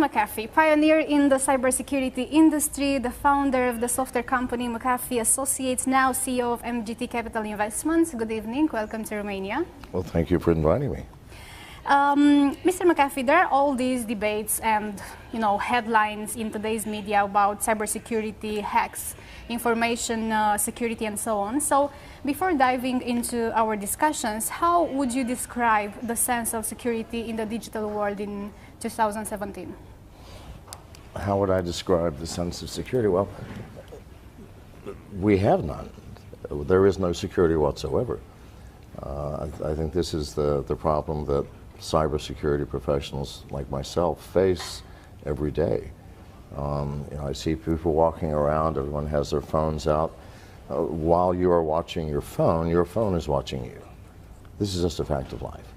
McAfee, pioneer in the cybersecurity industry, the founder of the software company McAfee Associates, now CEO of MGT Capital Investments. Good evening, welcome to Romania. Well, thank you for inviting me. Mr. McAfee, there are all these debates and headlines in today's media about cybersecurity, hacks, information security, and so on. So, before diving into our discussions, how would you describe the sense of security in the digital world in 2017? How would I describe the sense of security? Well, we have none. There is no security whatsoever. I think this is the problem that cybersecurity professionals like myself face every day. I see people walking around, everyone has their phones out. While you are watching your phone is watching you. This is just a fact of life.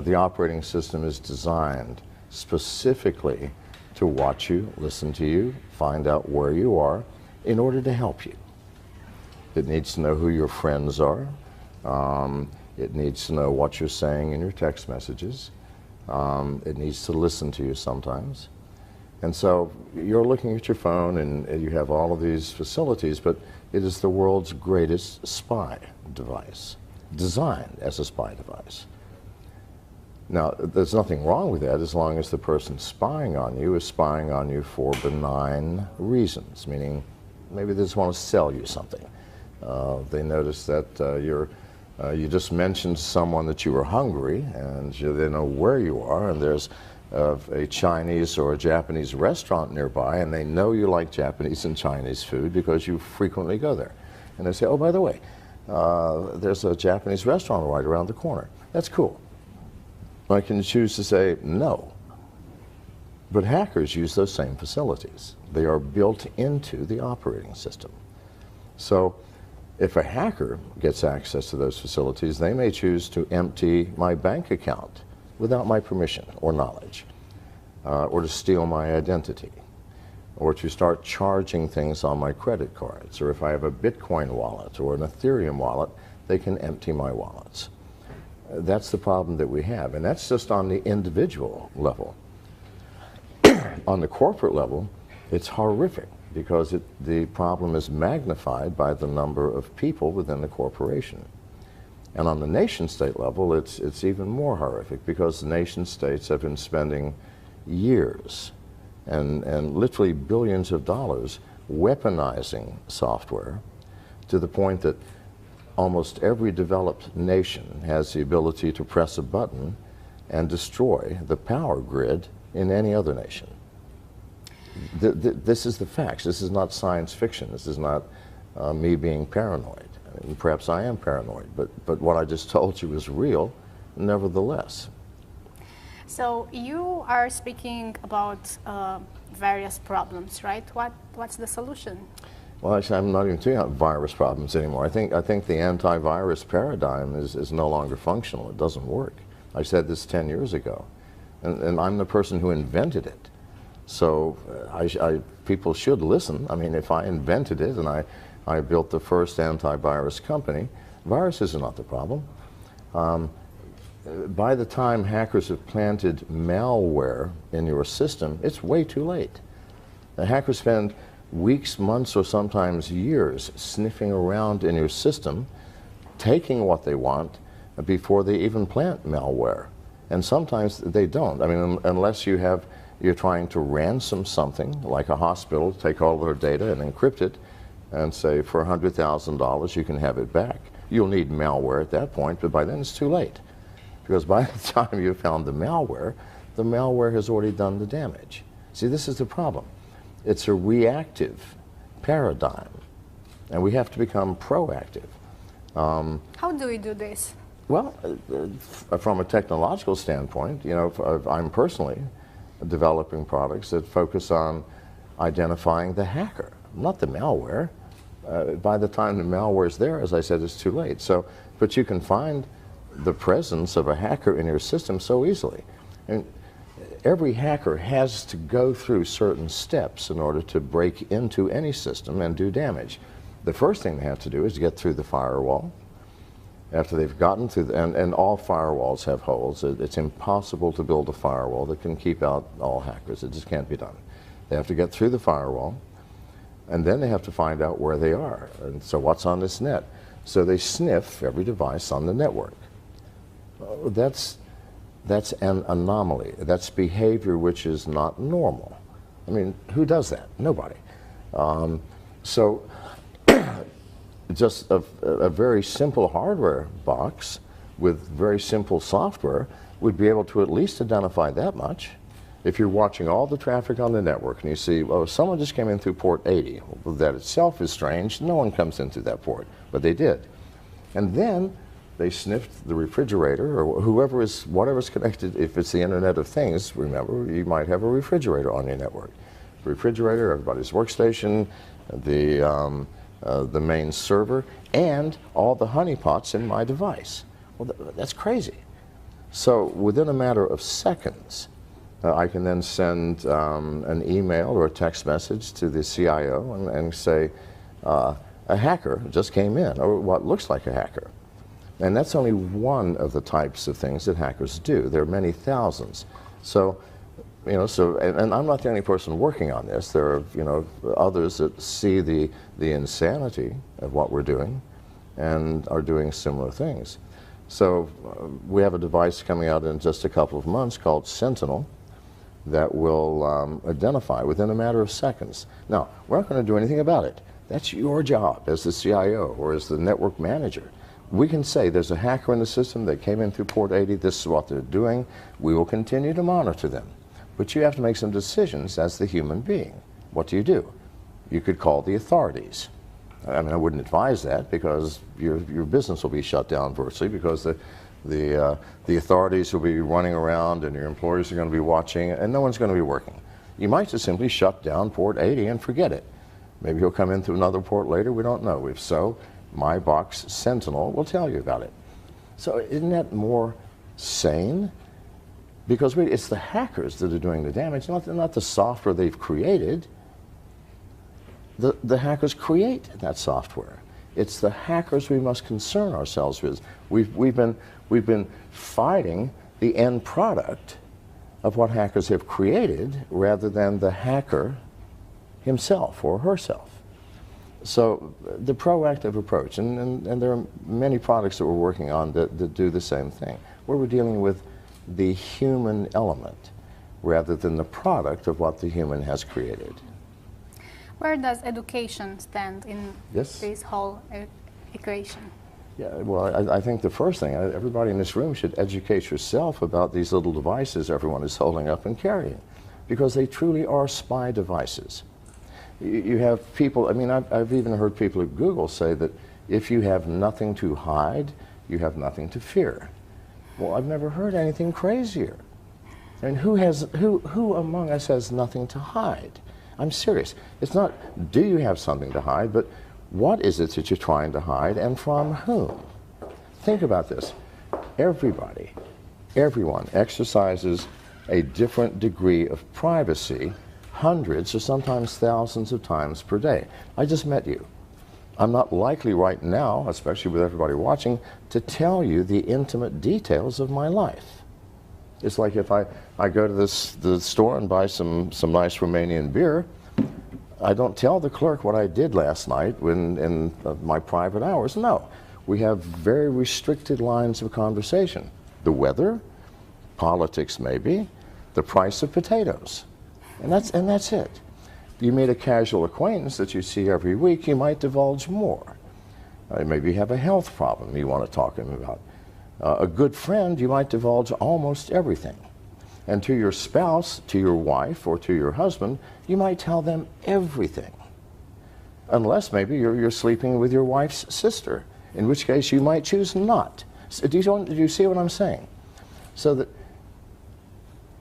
The operating system is designed specifically to watch you, listen to you, find out where you are in order to help you. It needs to know who your friends are. It needs to know what you're saying in your text messages. It needs to listen to you sometimes. And so you're looking at your phone and you have all of these facilities, but it is the world's greatest spy device, designed as a spy device. Now, there's nothing wrong with that as long as the person spying on you is spying on you for benign reasons, meaning maybe they just want to sell you something. They notice that you just mentioned to someone that you were hungry, and they know where you are, and there's a Chinese or a Japanese restaurant nearby, and they know you like Japanese and Chinese food because you frequently go there. And they say, oh, by the way, there's a Japanese restaurant right around the corner. That's cool. I can choose to say no. But hackers use those same facilities. They are built into the operating system. So if a hacker gets access to those facilities, they may choose to empty my bank account without my permission or knowledge, or to steal my identity, or to start charging things on my credit cards, or if I have a Bitcoin wallet or an Ethereum wallet, they can empty my wallets. That's the problem that we have, and that's just on the individual level. On the corporate level, it's horrific because the problem is magnified by the number of people within the corporation. And on the nation-state level, it's even more horrific because the nation-states have been spending years and literally billions of dollars weaponizing software to the point that almost every developed nation has the ability to press a button and destroy the power grid in any other nation. This is the facts. This is not science fiction. This is not me being paranoid. I mean, perhaps I am paranoid, but what I just told you is real, nevertheless. So you are speaking about various problems, right? What's the solution? Well, actually, I'm not even talking about virus problems anymore. I think the antivirus paradigm is no longer functional. It doesn't work. I said this 10 years ago, and I'm the person who invented it. So people should listen. I mean, if I invented it and I built the first antivirus company, viruses are not the problem. By the time hackers have planted malware in your system, it's way too late. The hackers spend weeks, months, or sometimes years sniffing around in your system, taking what they want before they even plant malware. And sometimes they don't. I mean, unless you're trying to ransom something, like a hospital, take all their data and encrypt it, and say for $100,000 you can have it back. You'll need malware at that point, but by then it's too late. Because by the time you found the malware has already done the damage. See, this is the problem. It's a reactive paradigm, and we have to become proactive. How do we do this? Well, from a technological standpoint, I'm personally developing products that focus on identifying the hacker, not the malware. By the time the malware is there, as I said, it's too late. But you can find the presence of a hacker in your system so easily. And every hacker has to go through certain steps in order to break into any system and do damage. The first thing they have to do is get through the firewall. after they've gotten through, and all firewalls have holes. It's impossible to build a firewall that can keep out all hackers. It just can't be done. They have to get through the firewall, and then they have to find out where they are. And so what's on this net? So they sniff every device on the network. That's an anomaly. That's behavior which is not normal. I mean, who does that? Nobody. So just a very simple hardware box with very simple software would be able to at least identify that much. If you're watching all the traffic on the network and you see, oh, someone just came in through port 80, well, that itself is strange. No one comes in through that port, but they did. And then they sniffed the refrigerator or whatever's connected. If it's the Internet of Things, remember, you might have a refrigerator on your network. Refrigerator, everybody's workstation, the main server, and all the honeypots in my device. Well, that's crazy. So within a matter of seconds, I can then send an email or a text message to the CIO and say, a hacker just came in, or what looks like a hacker. And that's only one of the types of things that hackers do. There are many thousands. So, you know, and I'm not the only person working on this. There are, you know, others that see the insanity of what we're doing and are doing similar things. So we have a device coming out in just a couple of months called Sentinel that will identify within a matter of seconds. Now, we're not going to do anything about it. That's your job as the CIO or as the network manager. We can say there's a hacker in the system that came in through port 80, this is what they're doing. We will continue to monitor them. But you have to make some decisions as the human being. What do? You could call the authorities. I mean, I wouldn't advise that because your business will be shut down virtually because the authorities will be running around and your employees are going to be watching and no one's going to be working. You might just simply shut down port 80 and forget it. Maybe he'll come in through another port later, we don't know. If so, my box Sentinel will tell you about it. So isn't that more sane? Because it's the hackers that are doing the damage, not the software they've created. The hackers create that software. It's the hackers we must concern ourselves with. We've been fighting the end product of what hackers have created rather than the hacker himself or herself. So the proactive approach, and there are many products that we're working on that do the same thing, where we're dealing with the human element rather than the product of what the human has created. Where does education stand in this whole equation? Yeah, well, I think the first thing, everybody in this room should educate yourself about these little devices everyone is holding up and carrying, because they truly are spy devices. You have people, I mean, I've even heard people at Google say that if you have nothing to hide, you have nothing to fear. Well, I've never heard anything crazier. I mean, who among us has nothing to hide? I'm serious. It's not, do you have something to hide, but what is it that you're trying to hide and from whom? Think about this. Everyone exercises a different degree of privacy hundreds or sometimes thousands of times per day. I just met you. I'm not likely right now, especially with everybody watching, to tell you the intimate details of my life. It's like if I go to the store and buy some nice Romanian beer, I don't tell the clerk what I did last night in my private hours. No. We have very restricted lines of conversation. The weather, politics maybe, the price of potatoes. And that's it. You meet a casual acquaintance that you see every week, you might divulge more. Maybe you have a health problem you want to talk to him about. A good friend, you might divulge almost everything. And to your spouse, to your wife, or to your husband, you might tell them everything. Unless maybe you're sleeping with your wife's sister, in which case you might choose not. Do you see what I'm saying? So that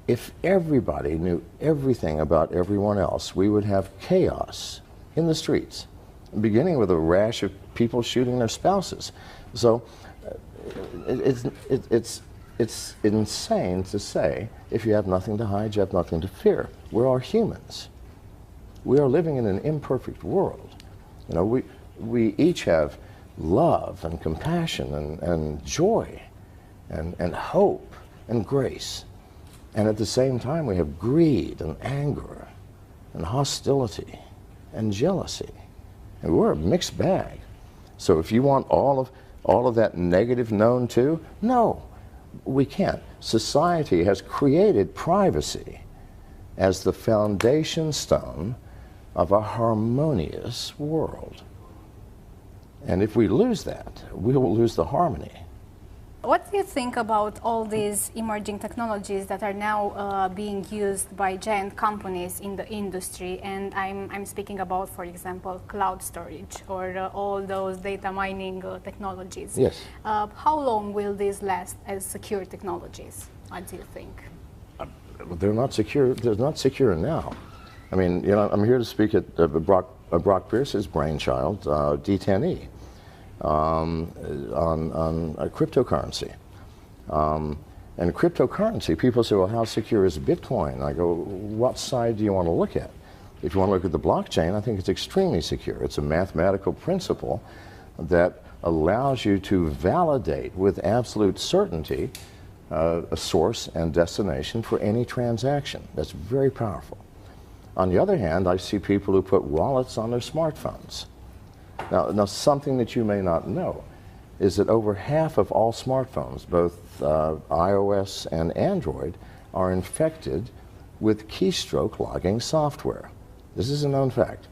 if everybody knew everything about everyone else, we would have chaos in the streets, beginning with a rash of people shooting their spouses. So it's insane to say, if you have nothing to hide, you have nothing to fear. We are humans. We are living in an imperfect world. You know, we each have love and compassion and joy and hope and grace. And at the same time, we have greed and anger and hostility and jealousy. And we're a mixed bag. So if you want all of that negative known too, no, we can't. Society has created privacy as the foundation stone of a harmonious world. And if we lose that, we will lose the harmony. What do you think about all these emerging technologies that are now being used by giant companies in the industry? And I'm speaking about, for example, cloud storage or all those data mining technologies. Yes. How long will these last as secure technologies? What do you think? They're not secure. They're not secure now. I mean, you know, I'm here to speak at Brock Pierce's brainchild, D10E. On cryptocurrency. And cryptocurrency, people say, well, how secure is Bitcoin? I go, what side do you want to look at? If you want to look at the blockchain, I think it's extremely secure. It's a mathematical principle that allows you to validate with absolute certainty a source and destination for any transaction. That's very powerful. On the other hand, I see people who put wallets on their smartphones. Now, something that you may not know is that over half of all smartphones, both iOS and Android, are infected with keystroke logging software. This is a known fact.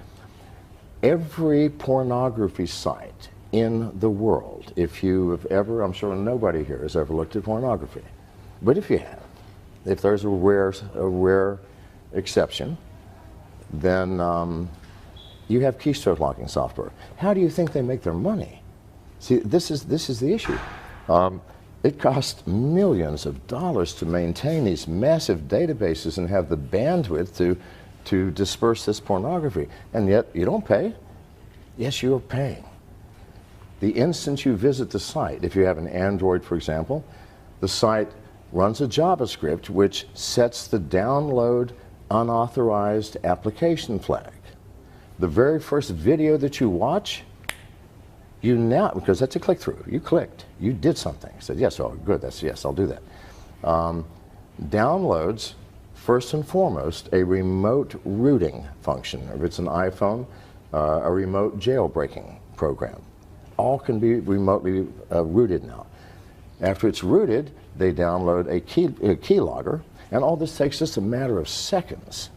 Every pornography site in the world, if you have ever, I'm sure nobody here has ever looked at pornography, but if you have, if there's a rare exception, then you have keystroke locking software. How do you think they make their money? See, this is the issue. It costs millions of dollars to maintain these massive databases and have the bandwidth to disperse this pornography, and yet you don't pay. Yes, you're paying. The instant you visit the site, if you have an Android, for example, the site runs a JavaScript which sets the download unauthorized application flag. The very first video that you watch, you now, because that's a click-through, you clicked, you did something. You said, yes, oh, good, yes, I'll do that. Downloads, first and foremost, a remote rooting function. If it's an iPhone, a remote jailbreaking program. All can be remotely rooted now. After it's rooted, they download a keylogger, and all this takes just a matter of seconds.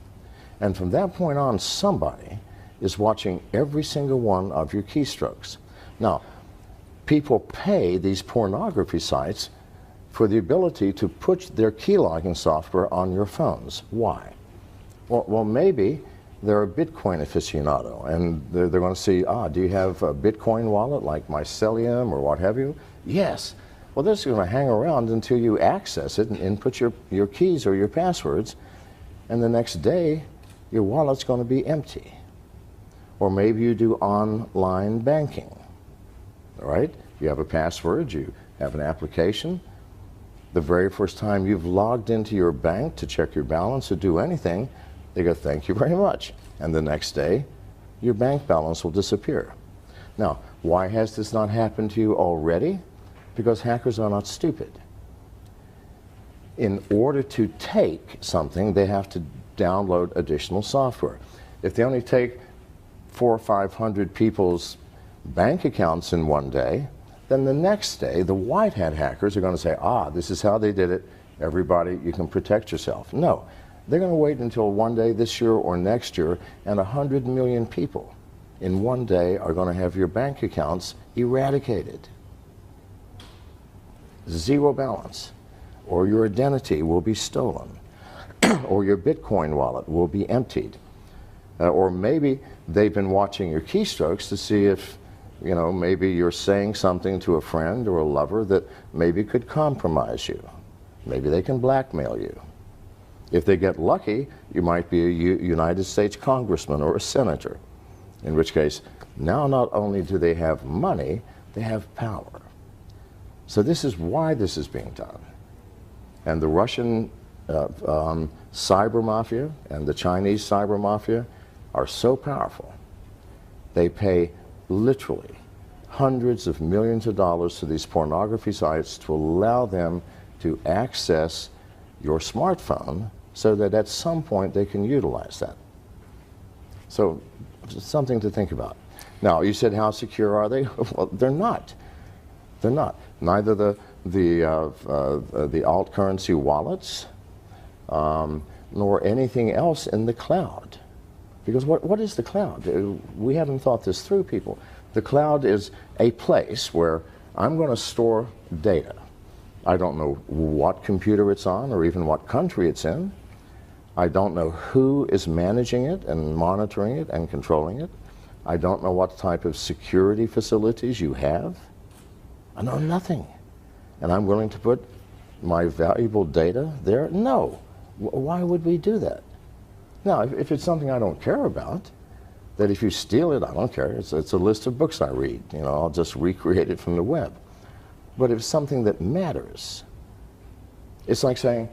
And from that point on, somebody is watching every single one of your keystrokes. Now, people pay these pornography sites for the ability to put their keylogging software on your phones. Why? Well, maybe they're a Bitcoin aficionado, and they're going to see, do you have a Bitcoin wallet like Mycelium or what have you? Yes. Well, they're just going to hang around until you access it and input your keys or your passwords, and the next day, your wallet's going to be empty. Or maybe you do online banking, all right? You have a password, you have an application. The very first time you've logged into your bank to check your balance or do anything, they go, thank you very much. And the next day, your bank balance will disappear. Now, why has this not happened to you already? Because hackers are not stupid. In order to take something, they have to download additional software. If they only take 400 or 500 people's bank accounts in one day, then the next day the white hat hackers are going to say, this is how they did it, everybody, you can protect yourself. No, they're going to wait until one day this year or next year, and 100 million people in one day are going to have your bank accounts eradicated. Zero balance, or your identity will be stolen, or your Bitcoin wallet will be emptied. Or maybe they've been watching your keystrokes to see if, you know, maybe you're saying something to a friend or a lover that maybe could compromise you. Maybe they can blackmail you. If they get lucky, you might be a United States congressman or a senator, in which case, now not only do they have money, they have power. So this is why this is being done. And the Russian cyber mafia and the Chinese cyber mafia are so powerful. They pay literally hundreds of millions of dollars to these pornography sites to allow them to access your smartphone so that at some point they can utilize that. So it's something to think about. Now, you said how secure are they? Well, they're not. They're not. Neither the alt currency wallets nor anything else in the cloud. Because what is the cloud? We haven't thought this through, people. The cloud is a place where I'm going to store data. I don't know what computer it's on or even what country it's in. I don't know who is managing it and monitoring it and controlling it. I don't know what type of security facilities you have. I know nothing. And I'm willing to put my valuable data there? No. Why would we do that? Now, if it's something I don't care about, that if you steal it, I don't care. It's a list of books I read. You know, I'll just recreate it from the web. But if it's something that matters, it's like saying,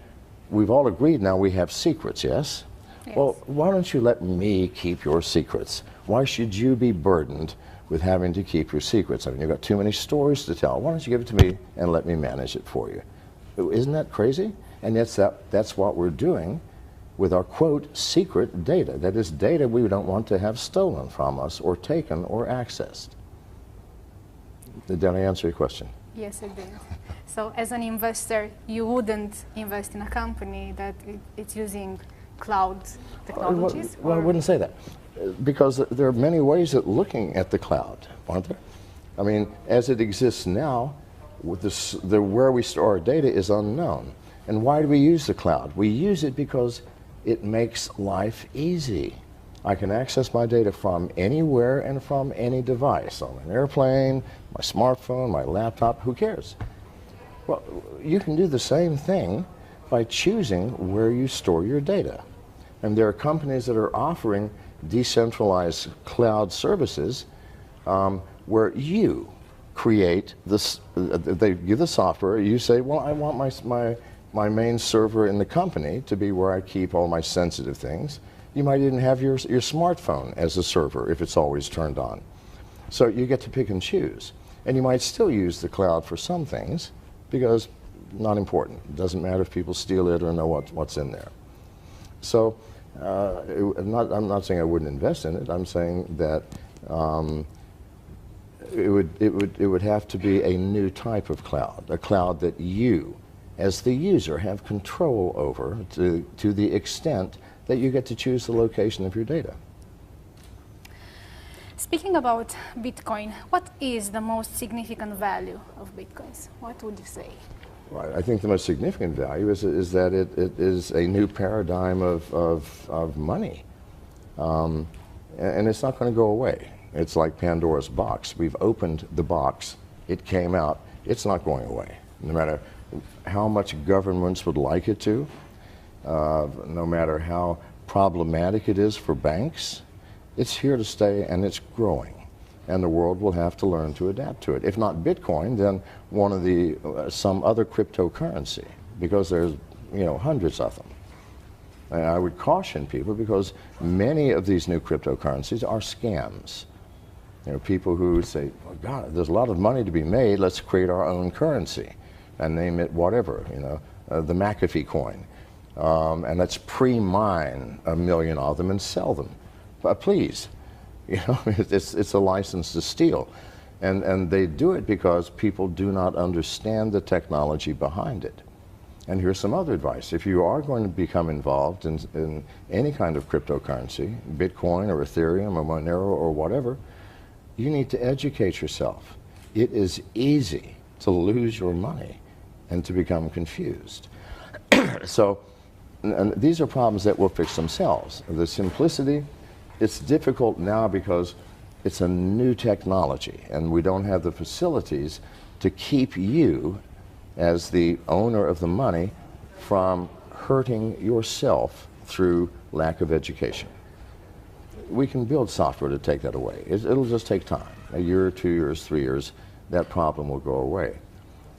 we've all agreed now we have secrets, yes? Yes. Well, why don't you let me keep your secrets? Why should you be burdened with having to keep your secrets? I mean, you've got too many stories to tell. Why don't you give it to me and let me manage it for you? Isn't that crazy? And that's what we're doing with our, quote, secret data. That is data we don't want to have stolen from us or taken or accessed. Did I answer your question? Yes, it did. So as an investor, you wouldn't invest in a company that it's using cloud technologies? Well, I wouldn't say that. Because there are many ways of looking at the cloud, aren't there? I mean, as it exists now, with this, where we store our data is unknown. And why do we use the cloud? We use it because it makes life easy. I can access my data from anywhere and from any device, on an airplane, my smartphone, my laptop, who cares? Well, you can do the same thing by choosing where you store your data. And there are companies that are offering decentralized cloud services where you create this, they give the software, you say, well, I want my main server in the company to be where I keep all my sensitive things. You might even have your smartphone as a server if it's always turned on. So you get to pick and choose. And you might still use the cloud for some things because not important. It doesn't matter if people steal it or know what's in there. So I'm not saying I wouldn't invest in it. I'm saying that it would have to be a new type of cloud, a cloud that you, as the user, have control over to the extent that you get to choose the location of your data. Speaking about Bitcoin, what is the most significant value of Bitcoins? What would you say? Right. I think the most significant value is that it is a new paradigm of money. And it's not going to go away. It's like Pandora's box. We've opened the box. It came out. It's not going away. No matter how much governments would like it to, no matter how problematic it is for banks, it's here to stay and it's growing. And the world will have to learn to adapt to it. If not Bitcoin, then one of some other cryptocurrency, because there's hundreds of them. And I would caution people because many of these new cryptocurrencies are scams. People who say, oh God, there's a lot of money to be made, let's create our own currency and name it whatever, the McAfee coin. And let's pre-mine 1 million of them and sell them. But please, it's a license to steal. And they do it because people do not understand the technology behind it. And here's some other advice. If you are going to become involved in any kind of cryptocurrency, Bitcoin or Ethereum or Monero or whatever, you need to educate yourself. It is easy to lose your money and to become confused. So, and these are problems that will fix themselves. The simplicity, it's difficult now because it's a new technology and we don't have the facilities to keep you as the owner of the money from hurting yourself through lack of education. We can build software to take that away. It'll just take time. A year, 2 years, 3 years, that problem will go away.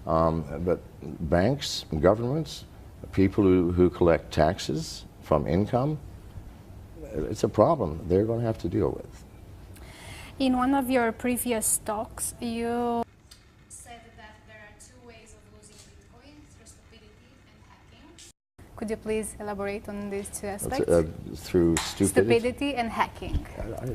But banks, governments, people who collect taxes from income, it's a problem they're going to have to deal with. In one of your previous talks, you said that there are two ways of losing Bitcoin, through stupidity and hacking. Could you please elaborate on these two aspects? Through stupidity? Stupidity and hacking.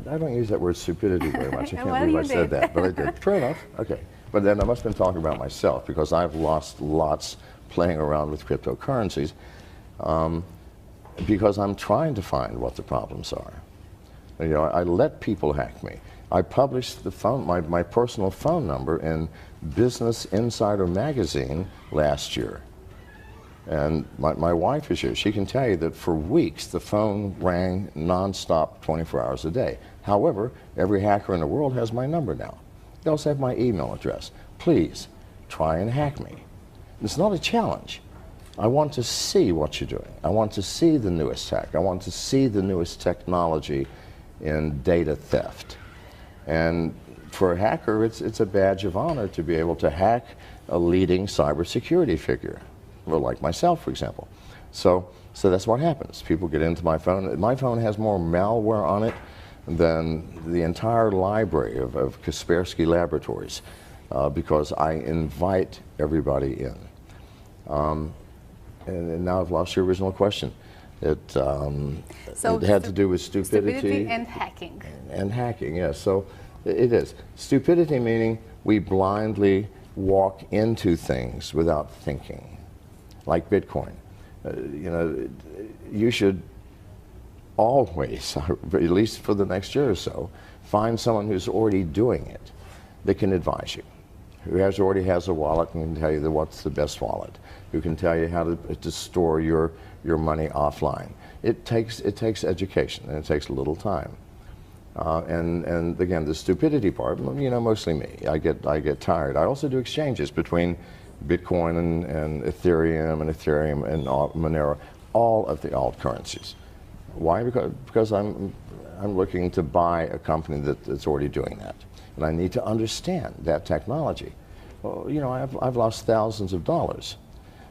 I don't use that word stupidity very much. I can't Well, believe you I said did. that, but I did. Fair enough. Okay. But then I must have been talking about myself, because I've lost lots playing around with cryptocurrencies, because I'm trying to find what the problems are. You know, I let people hack me. I published my personal phone number in Business Insider magazine last year. And my wife is here. She can tell you that for weeks the phone rang nonstop 24 hours a day. However, every hacker in the world has my number now. They also have my email address. Please, try and hack me. It's not a challenge. I want to see what you're doing. I want to see the newest tech. I want to see the newest technology in data theft. And for a hacker, it's a badge of honor to be able to hack a leading cybersecurity figure, well, like myself, for example. So that's what happens. People get into my phone. My phone has more malware on it than the entire library of Kaspersky Laboratories, because I invite everybody in. And now I've lost your original question. It had to do with stupidity and hacking. And hacking, yes. So it is. Stupidity meaning we blindly walk into things without thinking, like Bitcoin. You know, you should always, at least for the next year or so, find someone who's already doing it that can advise you, who already has a wallet and can tell you what's the best wallet, who can tell you how to store your money offline. It takes education, and it takes a little time. And again, the stupidity part, you know, mostly me. I get tired. I also do exchanges between Bitcoin and Ethereum and Monero, all of the alt currencies. Why? Because I'm looking to buy a company that's already doing that, and I need to understand that technology. Well, you know, I've lost thousands of dollars,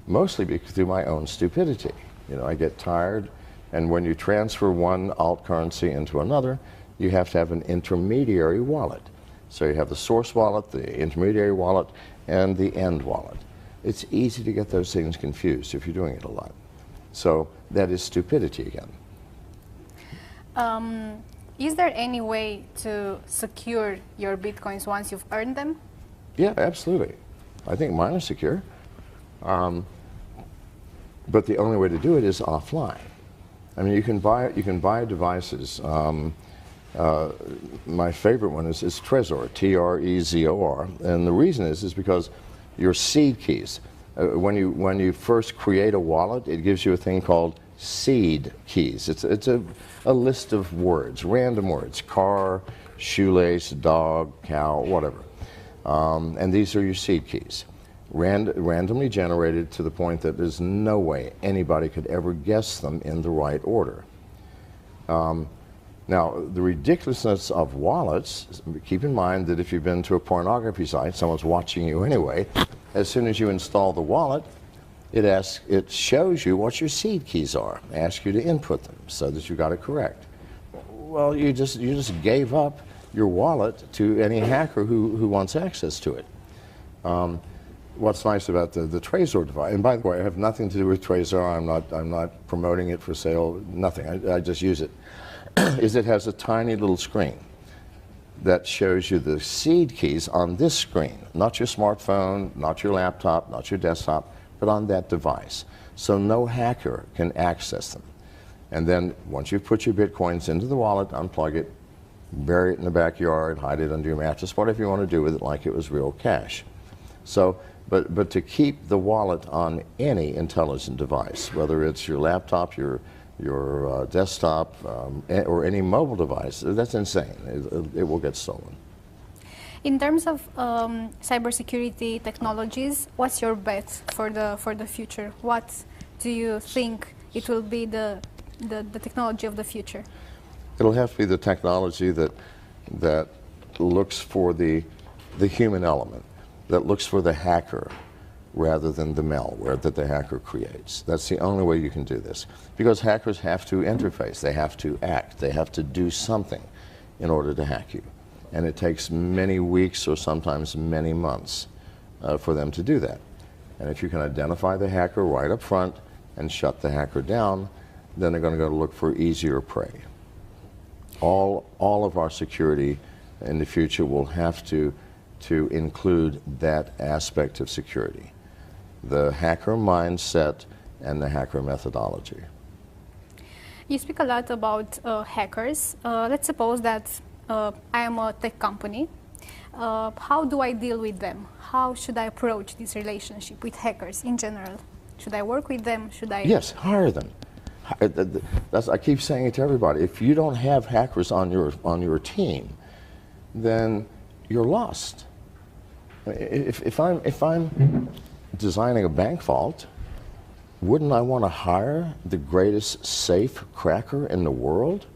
mostly through my own stupidity. You know, I get tired, and when you transfer one alt currency into another, you have to have an intermediary wallet. So you have the source wallet, the intermediary wallet, and the end wallet. It's easy to get those things confused if you're doing it a lot. So that is stupidity again. Is there any way to secure your Bitcoins once you've earned them? Yeah, absolutely. I think mine are secure. But the only way to do it is offline. I mean, you can buy devices. My favorite one is Trezor, Trezor, and the reason is because your seed keys. When you first create a wallet, it gives you a thing called seed keys. It's a list of words, random words: car, shoelace, dog, cow, whatever. And these are your seed keys, randomly generated to the point that there's no way anybody could ever guess them in the right order. Now, the ridiculousness of wallets, keep in mind that if you've been to a pornography site, someone's watching you anyway. As soon as you install the wallet, it shows you what your seed keys are, asks you to input them so that you got it correct. Well, you just gave up your wallet to any hacker who wants access to it. What's nice about the Trezor device, and by the way, I have nothing to do with Trezor. I'm not promoting it for sale. Nothing. I just use it. Is it has a tiny little screen that shows you the seed keys on this screen, not your smartphone, not your laptop, not your desktop, but on that device. So no hacker can access them. And then once you've put your Bitcoins into the wallet, unplug it, bury it in the backyard, hide it under your mattress, whatever you want to do with it, like it was real cash. So, but to keep the wallet on any intelligent device, whether it's your laptop, your desktop, or any mobile device, that's insane. It will get stolen. In terms of cybersecurity technologies, what's your bet for the future? What do you think it will be the technology of the future? It'll have to be the technology that looks for the human element, that looks for the hacker rather than the malware that the hacker creates. That's the only way you can do this. Because hackers have to interface, they have to act, they have to do something in order to hack you. And it takes many weeks or sometimes many months for them to do that. And if you can identify the hacker right up front and shut the hacker down, then they're going to go look for easier prey. All of our security in the future will have to include that aspect of security, the hacker mindset and the hacker methodology. You speak a lot about hackers. Let's suppose that I am a tech company. How do I deal with them? How should I approach this relationship with hackers in general? Should I work with them? Should I? Yes, hire them. I keep saying it to everybody. If you don't have hackers on your team, then you're lost. If I'm designing a bank vault, wouldn't I want to hire the greatest safe cracker in the world?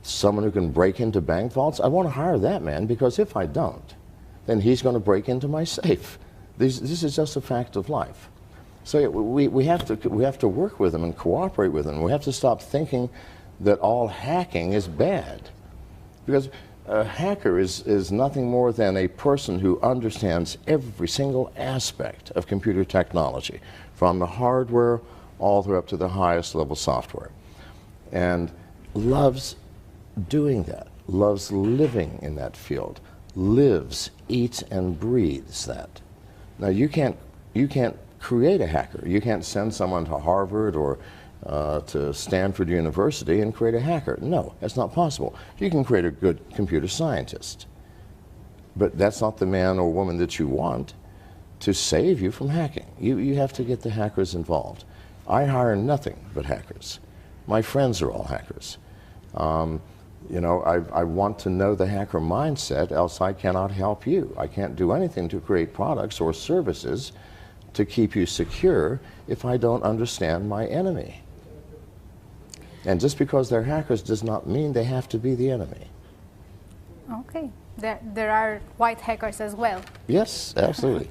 Someone who can break into bank vaults? I want to hire that man, because if I don't, then he's going to break into my safe. This is just a fact of life. So we have to work with them and cooperate with them. We have to stop thinking that all hacking is bad, because a hacker is nothing more than a person who understands every single aspect of computer technology, from the hardware all the way up to the highest level software, and loves doing that, loves living in that field, lives, eats, and breathes that. Now you can't create a hacker. You can't send someone to Harvard or to Stanford University and create a hacker. No, that's not possible. You can create a good computer scientist, but that's not the man or woman that you want to save you from hacking. You have to get the hackers involved. I hire nothing but hackers. My friends are all hackers. You know, I want to know the hacker mindset, else I cannot help you. I can't do anything to create products or services to keep you secure if I don't understand my enemy. And just because they're hackers does not mean they have to be the enemy. Okay. There are white hackers as well. Yes, absolutely.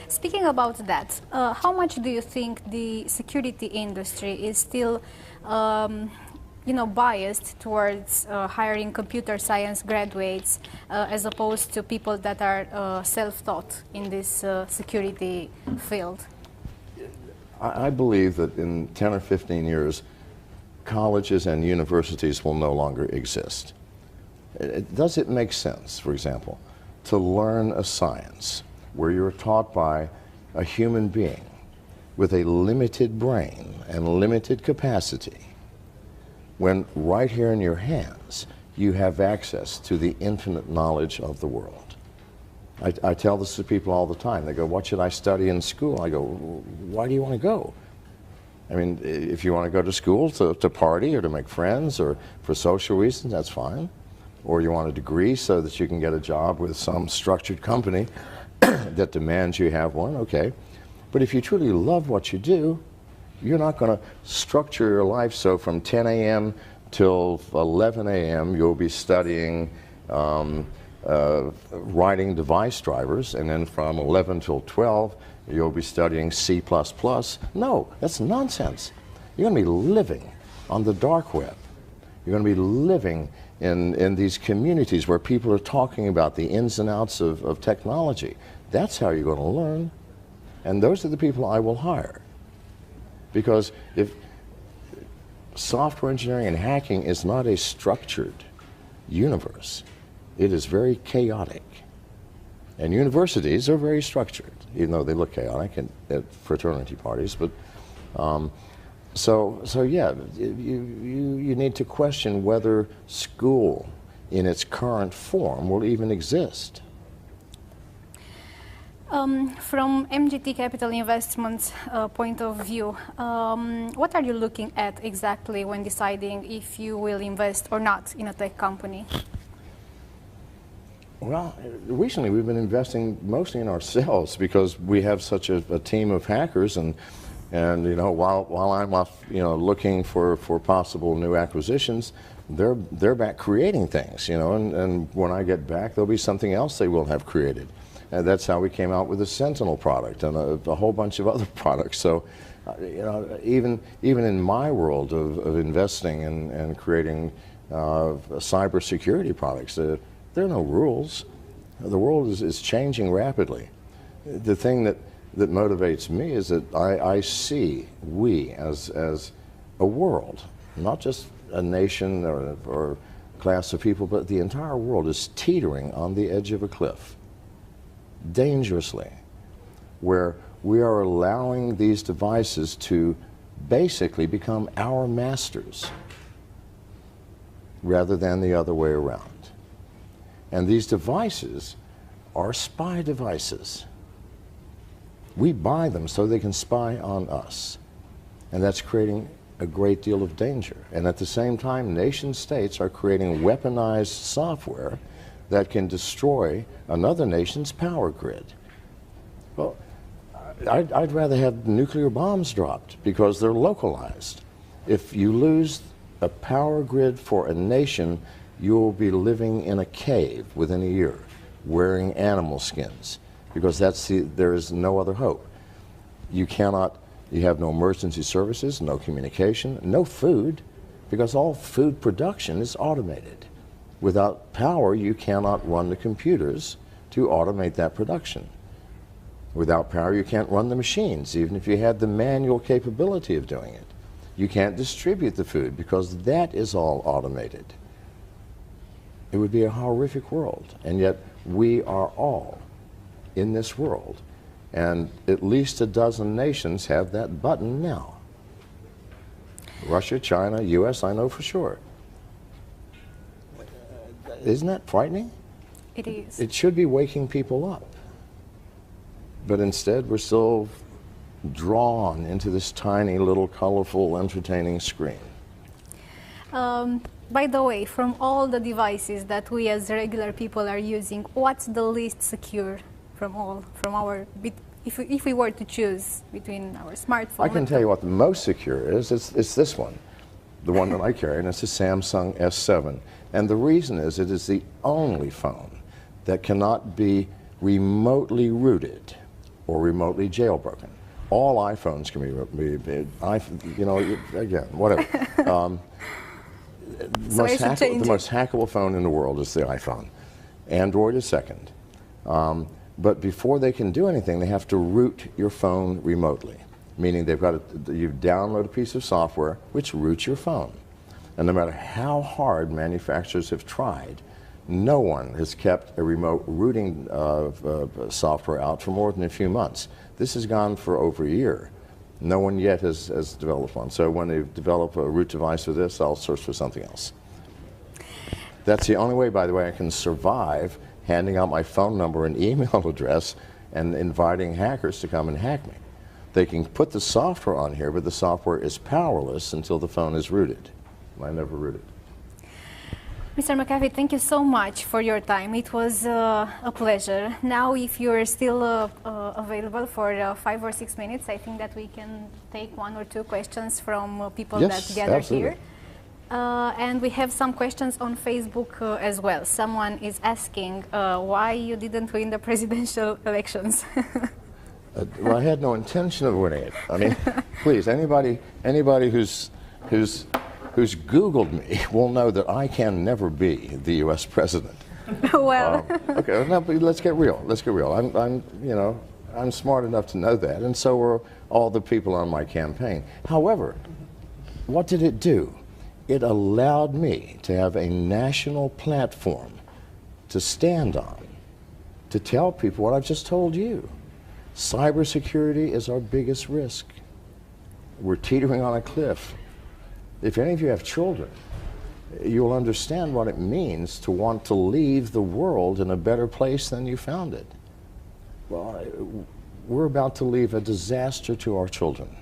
Speaking about that, how much do you think the security industry is still biased towards hiring computer science graduates as opposed to people that are self-taught in this security field? I believe that in 10 or 15 years, colleges and universities will no longer exist. Does it make sense, for example, to learn a science where you're taught by a human being with a limited brain and limited capacity, when right here in your hands you have access to the infinite knowledge of the world? I tell this to people all the time. They go, "What should I study in school?" I go, "Why do you want to go? I mean, if you want to go to school to party or to make friends or for social reasons, that's fine. Or you want a degree so that you can get a job with some structured company that demands you have one, okay. But if you truly love what you do, you're not going to structure your life so from 10 a.m. till 11 a.m. you'll be studying writing device drivers, and then from 11 till 12 you'll be studying C++. No, that's nonsense. You're going to be living on the dark web. You're going to be living in these communities where people are talking about the ins and outs of technology. That's how you're going to learn. And those are the people I will hire. Because if software engineering and hacking is not a structured universe, it is very chaotic. And universities are very structured, even though they look chaotic at fraternity parties. But so yeah, you need to question whether school in its current form will even exist. From MGT Capital Investments point of view, what are you looking at exactly when deciding if you will invest or not in a tech company? Well, recently we've been investing mostly in ourselves because we have such a team of hackers, and you know, while I'm off, you know, looking for possible new acquisitions, they're back creating things, you know, and when I get back, there'll be something else they will have created. And that's how we came out with the Sentinel product and a whole bunch of other products. So, you know, even in my world of investing and creating cybersecurity products, There are no rules. The world is changing rapidly. The thing that motivates me is that I see we as a world, not just a nation or class of people, but the entire world is teetering on the edge of a cliff, dangerously, where we are allowing these devices to basically become our masters rather than the other way around. And these devices are spy devices. We buy them so they can spy on us. And that's creating a great deal of danger. And at the same time, nation states are creating weaponized software that can destroy another nation's power grid. Well, I'd rather have nuclear bombs dropped because they're localized. If you lose a power grid for a nation, you'll be living in a cave within a year, wearing animal skins, because there is no other hope. You have no emergency services, no communication, no food, because all food production is automated. Without power, you cannot run the computers to automate that production. Without power, you can't run the machines, even if you had the manual capability of doing it. You can't distribute the food because that is all automated. It would be a horrific world, and yet we are all in this world, and at least a dozen nations have that button now. Russia, China, US, I know for sure. Isn't that frightening? It is. It should be waking people up. But instead, we're still drawn into this tiny little colorful, entertaining screen. By the way, from all the devices that we as regular people are using, what's the least secure from all? If we were to choose between our smartphone. I can tell you what the most secure is. It's this one, the one that I carry, and it's a Samsung S7. And the reason is it is the only phone that cannot be remotely rooted or remotely jailbroken. All iPhones can be again, whatever. The most hackable phone in the world is the iPhone. Android is second. But before they can do anything, they have to root your phone remotely, meaning you download a piece of software which roots your phone. And no matter how hard manufacturers have tried, no one has kept a remote rooting software out for more than a few months. This has gone for over a year. No one yet has developed one. So when they develop a root device for this, I'll search for something else. That's the only way, by the way, I can survive handing out my phone number and email address and inviting hackers to come and hack me. They can put the software on here, but the software is powerless until the phone is rooted. I never rooted. Mr. McAfee, thank you so much for your time. It was a pleasure. Now, if you're still available for 5 or 6 minutes, I think that we can take 1 or 2 questions from people that gather here. And we have some questions on Facebook as well. Someone is asking why you didn't win the presidential elections. Well, I had no intention of winning it. I mean, please, anybody who's Googled me will know that I can never be the U.S. president. Well, okay, now, but let's get real. Let's get real. I'm smart enough to know that, and so were all the people on my campaign. However, what did it do? It allowed me to have a national platform to stand on, to tell people what I've just told you. Cybersecurity is our biggest risk. We're teetering on a cliff. If any of you have children, you'll understand what it means to want to leave the world in a better place than you found it. Well, we're about to leave a disaster to our children.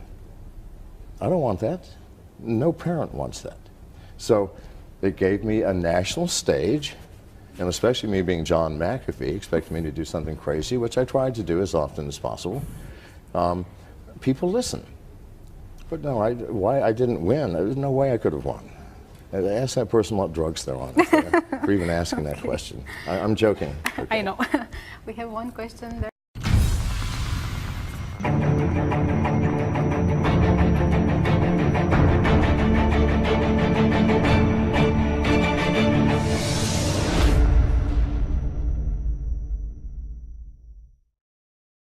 I don't want that. No parent wants that. So it gave me a national stage, and especially me being John McAfee, expected me to do something crazy, which I tried to do as often as possible. People listen. But no, why I didn't win, there's no way I could have won. Ask that person what drugs they're on for even asking that question. I'm joking. Okay. I know. We have one question there.